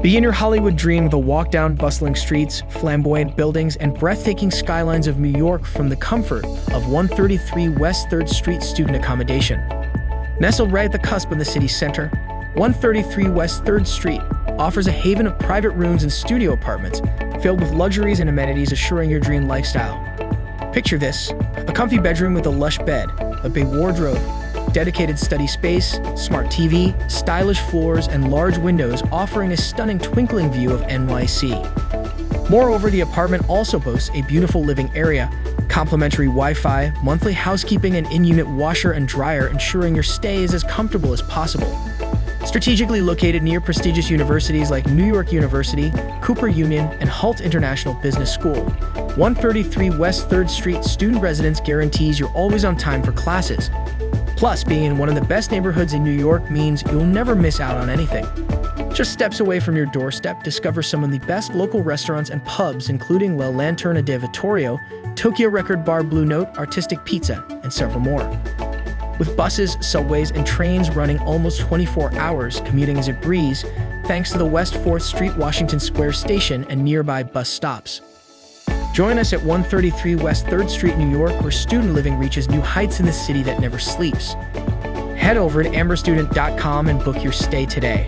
Begin your Hollywood dream with a walk down bustling streets, flamboyant buildings, and breathtaking skylines of New York from the comfort of 133 West 3rd Street Student Accommodation. Nestled right at the cusp of the city's center, 133 West 3rd Street offers a haven of private rooms and studio apartments filled with luxuries and amenities assuring your dream lifestyle. Picture this: a comfy bedroom with a lush bed, a big wardrobe, dedicated study space, smart TV, stylish floors, and large windows offering a stunning twinkling view of NYC. Moreover, the apartment also boasts a beautiful living area, complimentary Wi-Fi, monthly housekeeping, and in-unit washer and dryer ensuring your stay is as comfortable as possible. Strategically located near prestigious universities like New York University, Cooper Union, and Hult International Business School, 133 West 3rd Street student residence guarantees you're always on time for classes. Plus, being in one of the best neighborhoods in New York means you'll never miss out on anything. Just steps away from your doorstep, discover some of the best local restaurants and pubs, including La Lanterna de Vittorio, Tokyo Record Bar Blue Note, Artistic Pizza, and several more. With buses, subways, and trains running almost 24 hours, commuting is a breeze thanks to the West 4th Street Washington Square Station and nearby bus stops. Join us at 133 West 3rd Street, New York, where student living reaches new heights in the city that never sleeps. Head over to amberstudent.com and book your stay today.